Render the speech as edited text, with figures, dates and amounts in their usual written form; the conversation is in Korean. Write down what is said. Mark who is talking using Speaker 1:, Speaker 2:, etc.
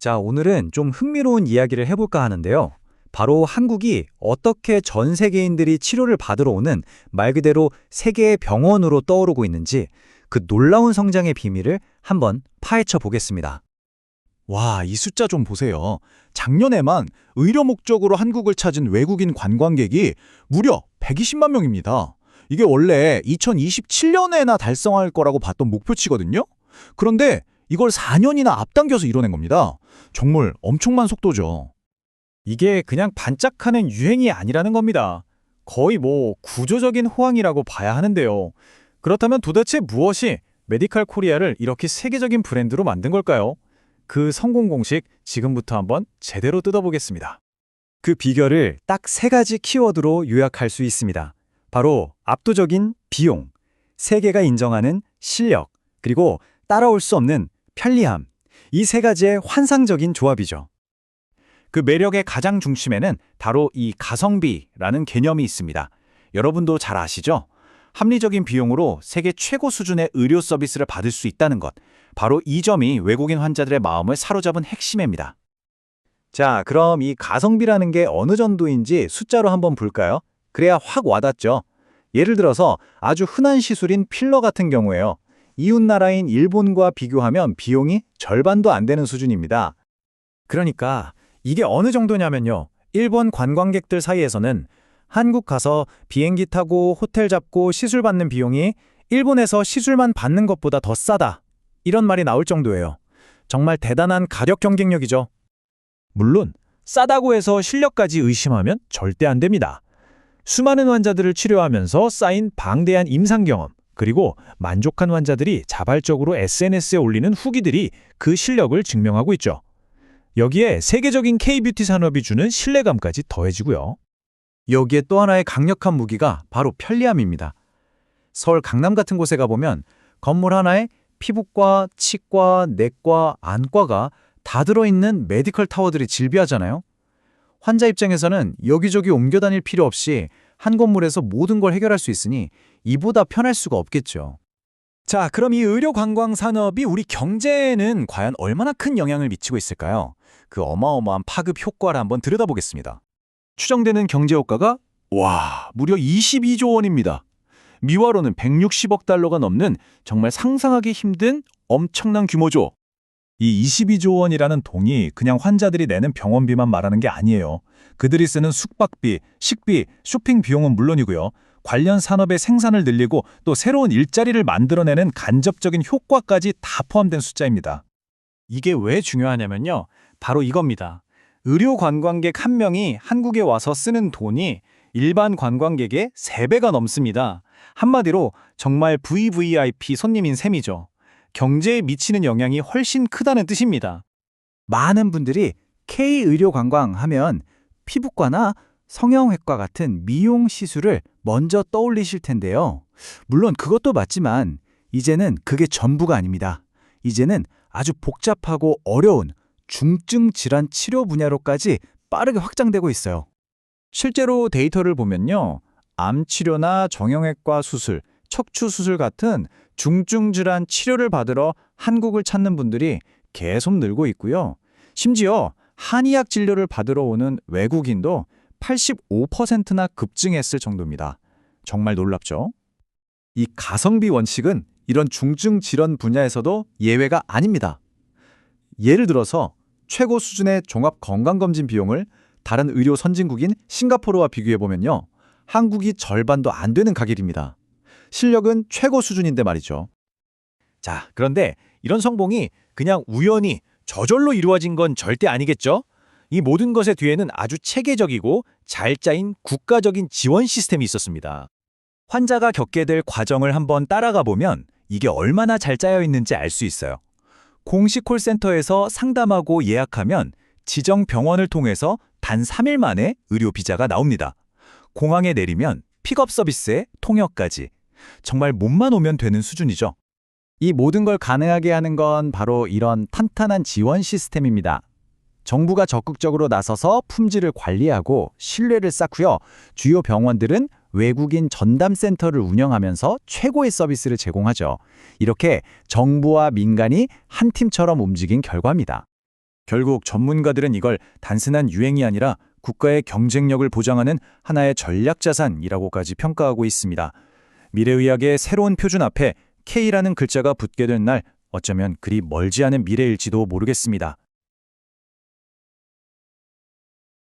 Speaker 1: 자, 오늘은 좀 흥미로운 이야기를 해볼까 하는데요. 바로 한국이 어떻게 전 세계인들이 치료를 받으러 오는 말 그대로 세계의 병원으로 떠오르고 있는지 그 놀라운 성장의 비밀을 한번 파헤쳐 보겠습니다.
Speaker 2: 와, 이 숫자 좀 보세요. 작년에만 의료 목적으로 한국을 찾은 외국인 관광객이 무려 120만 명입니다. 이게 원래 2027년에나 달성할 거라고 봤던 목표치거든요. 그런데 이걸 4년이나 앞당겨서 이뤄낸 겁니다. 정말 엄청난 속도죠.
Speaker 3: 이게 그냥 반짝하는 유행이 아니라는 겁니다. 거의 구조적인 호황이라고 봐야 하는데요. 그렇다면 도대체 무엇이 메디칼 코리아를 이렇게 세계적인 브랜드로 만든 걸까요? 그 성공 공식 지금부터 한번 제대로 뜯어보겠습니다.
Speaker 1: 그 비결을 딱 세 가지 키워드로 요약할 수 있습니다. 바로 압도적인 비용, 세계가 인정하는 실력, 그리고 따라올 수 없는 편리함. 이 세 가지의 환상적인 조합이죠.
Speaker 3: 그 매력의 가장 중심에는 바로 이 가성비라는 개념이 있습니다. 여러분도 잘 아시죠? 합리적인 비용으로 세계 최고 수준의 의료 서비스를 받을 수 있다는 것. 바로 이 점이 외국인 환자들의 마음을 사로잡은 핵심입니다.
Speaker 1: 자, 그럼 이 가성비라는 게 어느 정도인지 숫자로 한번 볼까요? 그래야 확 와닿죠. 예를 들어서 아주 흔한 시술인 필러 같은 경우에요. 이웃나라인 일본과 비교하면 비용이 절반도 안 되는 수준입니다.
Speaker 3: 그러니까 이게 어느 정도냐면요. 일본 관광객들 사이에서는 한국 가서 비행기 타고 호텔 잡고 시술 받는 비용이 일본에서 시술만 받는 것보다 더 싸다. 이런 말이 나올 정도예요. 정말 대단한 가격 경쟁력이죠. 물론 싸다고 해서 실력까지 의심하면 절대 안 됩니다. 수많은 환자들을 치료하면서 쌓인 방대한 임상 경험, 그리고 만족한 환자들이 자발적으로 SNS에 올리는 후기들이 그 실력을 증명하고 있죠. 여기에 세계적인 K-뷰티 산업이 주는 신뢰감까지 더해지고요.
Speaker 1: 여기에 또 하나의 강력한 무기가 바로 편리함입니다. 서울 강남 같은 곳에 가보면 건물 하나에 피부과, 치과, 내과, 안과가 다 들어있는 메디컬 타워들이 질비하잖아요. 환자 입장에서는 여기저기 옮겨 다닐 필요 없이 한 건물에서 모든 걸 해결할 수 있으니 이보다 편할 수가 없겠죠.
Speaker 3: 자, 그럼 이 의료 관광 산업이 우리 경제에는 과연 얼마나 큰 영향을 미치고 있을까요? 그 어마어마한 파급 효과를 한번 들여다보겠습니다.
Speaker 2: 추정되는 경제 효과가 무려 22조 원입니다. 미화로는 160억 달러가 넘는 정말 상상하기 힘든 엄청난 규모죠. 이 22조 원이라는 돈이 그냥 환자들이 내는 병원비만 말하는 게 아니에요. 그들이 쓰는 숙박비, 식비, 쇼핑 비용은 물론이고요. 관련 산업의 생산을 늘리고 또 새로운 일자리를 만들어내는 간접적인 효과까지 다 포함된 숫자입니다.
Speaker 3: 이게 왜 중요하냐면요. 바로 이겁니다. 의료 관광객 한 명이 한국에 와서 쓰는 돈이 일반 관광객의 3배가 넘습니다. 한마디로 정말 VVIP 손님인 셈이죠. 경제에 미치는 영향이 훨씬 크다는 뜻입니다.
Speaker 1: 많은 분들이 K-의료 관광 하면 피부과나 성형외과 같은 미용 시술을 먼저 떠올리실 텐데요. 물론 그것도 맞지만 이제는 그게 전부가 아닙니다. 이제는 아주 복잡하고 어려운 중증 질환 치료 분야로까지 빠르게 확장되고 있어요.
Speaker 3: 실제로 데이터를 보면요. 암 치료나 정형외과 수술, 척추 수술 같은 중증 질환 치료를 받으러 한국을 찾는 분들이 계속 늘고 있고요. 심지어 한의학 진료를 받으러 오는 외국인도 85%나 급증했을 정도입니다. 정말 놀랍죠?
Speaker 1: 이 가성비 원칙은 이런 중증 질환 분야에서도 예외가 아닙니다. 예를 들어서 최고 수준의 종합 건강검진 비용을 다른 의료 선진국인 싱가포르와 비교해보면요. 한국이 절반도 안 되는 가격입니다. 실력은 최고 수준인데 말이죠.
Speaker 3: 자, 그런데 이런 성공이 그냥 우연히 저절로 이루어진 건 절대 아니겠죠? 이 모든 것의 뒤에는 아주 체계적이고 잘 짜인 국가적인 지원 시스템이 있었습니다. 환자가 겪게 될 과정을 한번 따라가 보면 이게 얼마나 잘 짜여 있는지 알 수 있어요. 공식 콜센터에서 상담하고 예약하면 지정 병원을 통해서 단 3일 만에 의료 비자가 나옵니다. 공항에 내리면 픽업 서비스에 통역까지. 정말 몸만 오면 되는 수준이죠.
Speaker 1: 이 모든 걸 가능하게 하는 건 바로 이런 탄탄한 지원 시스템입니다. 정부가 적극적으로 나서서 품질을 관리하고 신뢰를 쌓고요. 주요 병원들은 외국인 전담센터를 운영하면서 최고의 서비스를 제공하죠. 이렇게 정부와 민간이 한 팀처럼 움직인 결과입니다.
Speaker 3: 결국 전문가들은 이걸 단순한 유행이 아니라 국가의 경쟁력을 보장하는 하나의 전략 자산이라고까지 평가하고 있습니다. 미래의학의 새로운 표준 앞에 K라는 글자가 붙게 된 날, 어쩌면 그리 멀지 않은 미래일지도 모르겠습니다.